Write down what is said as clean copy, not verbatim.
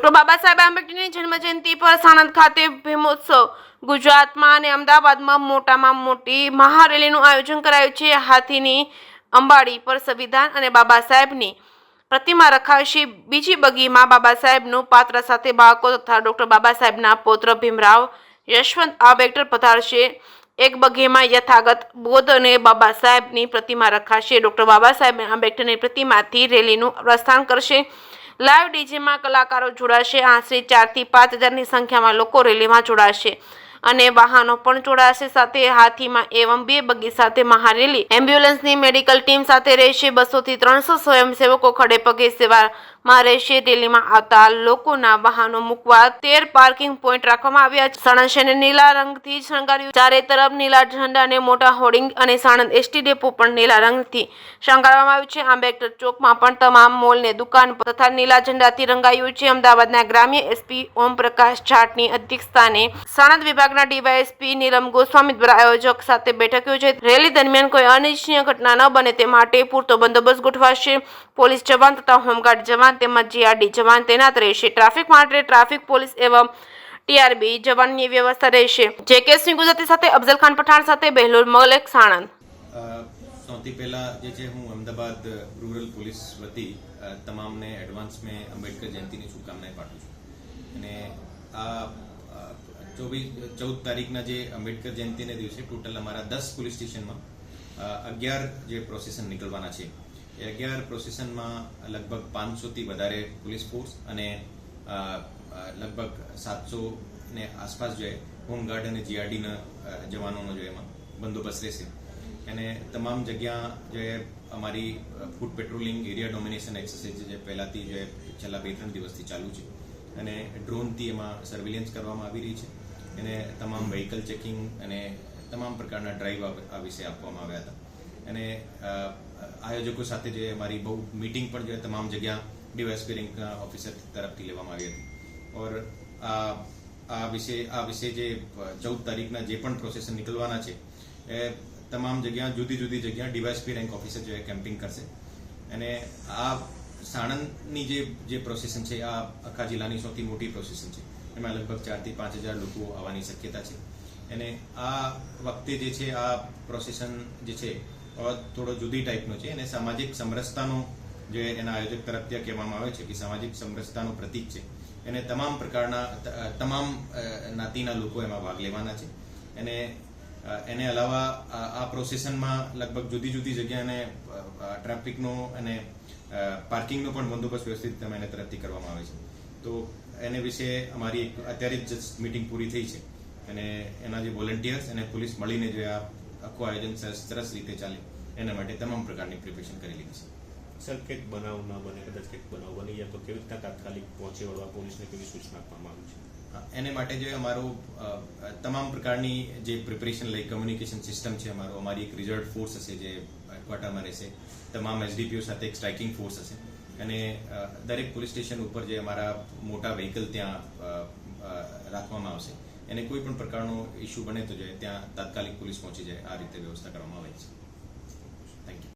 Doctor Baba Saheb આંબેડકરની જન્મજયંતિ પર સાણંદ ખાતે ભીમોત્સવ ગુજરાતમાં અને અમદાવાદમાં મોટામાં મોટી મહારેલીનું આયોજન કરાયું છે। હાથીની અંબાડી પર સંવિધાન અને બાબા સાહેબની પ્રતિમા રખાશે। બીજી બગીમાં બાબા સાહેબનું પાત્ર સાથે બાળકો તથા ડોક્ટર બાબા સાહેબના પૌત્ર ભીમરાવ યશવંત આંબેડકર પધારશે। એક બગીમાં યથાગત બૌદ્ધ અને બાબા સાહેબની પ્રતિમા રખાશે। ડોક્ટર બાબા સાહેબ આંબેડકરની પ્રતિમાથી રેલીનું પ્રસ્થાન કરશે। લાઈવ ડીજેમાં કલાકારો જોડાશે। આશરે 4 થી 5 હજારની સંખ્યામાં લોકો રેલીમાં જોડાશે અને વાહનો પણ જોડાશે। સાથે હાથીમાં એવં 2 બગી સાથે મહારેલી એમ્બ્યુલન્સની મેડિકલ ટીમ સાથે રહેશે। 200 થી 300 સ્વયંસેવકો ખડે પગે સેવામાં રહેશે। રેલીમાં આવતા લોકોના વાહનો મૂકવા 13 પાર્કિંગ પોઈન્ટ રાખવામાં આવ્યા છે। સાણંદ શહેરને નીલા રંગથી શણગાર્યું, ચારે તરફ નીલા ઝંડા અને મોટા હોર્ડિંગ અને સાણંદ એસટી ડેપો પણ નીલા રંગથી શણગારવામાં આવ્યું છે। આંબેડકર ચોકમાં પણ તમામ મોલને દુકાન તથા નીલા ઝંડાથી રંગાયું છે। અમદાવાદના ગ્રામ્ય એસપી ઓમ પ્રકાશ જાટની અધ્યક્ષસ્થાને સાણંદ વિભાગના ડીવાયએસપી નીલમ ગોસ્વામી દ્વારા આયોજક સાથે બેઠક યોજાઈ। રેલી દરમિયાન કોઈ અનિચ્છનીય ઘટના ન બને તે માટે પૂરતો બંદોબસ્ત ગોઠવાશે। પોલીસ જવાન તથા હોમગાર્ડ જવાન તેમજ જીઆરડી જવાન તૈનાત રહેશે। ટ્રાફિક માટે ટ્રાફિક પોલીસ એવં ટીઆરબી જવાનની વ્યવસ્થા રહેશે। જેકે સિંહ ગુજરાતી સાથે અફઝલ ખાન પઠાણ સાથે બહેલુલ મલેક, સાણંદ। સૌથી પહેલા જે છે હું અમદાવાદ રૂરલ પોલીસ વતી તમામને એડવાન્સ में અંબેડકર જયંતિની શુભકામનાएं પાઠવું છું। અને આ 14 તારીખના જે અંબેડકર જયંતિના દિવસે ટોટલ અમારા 10 પોલીસ સ્ટેશનમાં 11 જે પ્રોસેસન નીકળવાના છે। એ 11 પ્રોસેસનમાં લગભગ 500 થી વધારે પોલીસ ફોર્સ અને લગભગ 700 ને આસપાસ જે હોમગાર્ડ અને જીઆરડીના જવાનોનો જો એમાં બંદોબસ્ત રહેશે। અને તમામ જગ્યા જે અમારી ફૂટ પેટ્રોલિંગ એરિયા ડોમિનેશન એક્સરસાઇઝ જે પહેલાથી જે છેલ્લા 2-3 દિવસથી ચાલુ છે અને ડ્રોનથી એમાં સર્વેલન્સ કરવામાં આવી રહી છે। અને તમામ વ્હીકલ ચેકિંગ અને તમામ પ્રકારના ડ્રાઈવ આ વિશે આપવામાં આવ્યા હતા। અને આયોજકો સાથે જે અમારી બહુ મીટિંગ પણ જે તમામ જગ્યા ડીવાયએસપી રેન્કના ઓફિસર તરફથી લેવામાં આવી હતી। ઓર આ વિશે જે 14 તારીખના જે પણ પ્રોસેસન નીકળવાના છે એ તમામ જગ્યા જુદી જુદી જગ્યા ડીવાયએસપી રેન્ક ઓફિસર જે કેમ્પિંગ કરશે। અને આ સાણંદની જે પ્રોસેસન છે આ આખા જિલ્લાની સૌથી મોટી પ્રોસેસન છે। એમાં લગભગ 4 થી 5 હજાર લોકો આવવાની શક્યતા છે। અને આ વખતે જે છે આ પ્રોસેસન જે છે થોડો જુદી ટાઈપનો છે અને સામાજિક સમરસતાનો જે એના આયોજક તરફથી કહેવામાં આવે છે કે સામાજિક સમરસતાનું પ્રતીક છે। એને તમામ પ્રકારના તમામ નાતીના લોકો એમાં ભાગ લેવાના છે। અને એને અલાવા આ પ્રોસેસનમાં લગભગ જુદી જુદી જગ્યાને ટ્રાફિકનો અને પાર્કિંગનો પણ બંદોબસ્ત વ્યવસ્થિત એને તરફથી કરવામાં આવે છે। તો એને વિશે અમારી અત્યારે જ મીટિંગ પૂરી થઈ છે અને એના જે વોલન્ટિયર્સ અને પોલીસ મળીને જે આ આખું આયોજન સરસ રીતે ચાલે એના માટે તમામ પ્રકારની પ્રિપેરેશન કરી લીધી છે। સર કંઈક બનાવ ન બને, કદાચ કંઈક બનાવ બની જાય તો કેવી રીતના તાત્કાલિક પહોંચી વળવા પોલીસને કેવી સૂચના આપવામાં આવી છે? એને માટે જે અમારું તમામ પ્રકારની જે પ્રિપેરેશન લાઈક કમ્યુનિકેશન સિસ્ટમ છે અમારી એક રિઝર્વ ફોર્સ હશે જે ક્વાર્ટરમાં રહેશે। તમામ એસડીપીઓ સાથે એક સ્ટ્રાઇકિંગ ફોર્સ હશે અને દરેક પોલીસ સ્ટેશન ઉપર જે અમારા મોટા વ્હીકલ ત્યાં રાખવામાં આવશે। અને કોઈ પણ પ્રકારનો ઇસ્યુ બને તો જે ત્યાં તાત્કાલિક પોલીસ પહોંચી જાય આ રીતે વ્યવસ્થા કરવામાં આવે છે।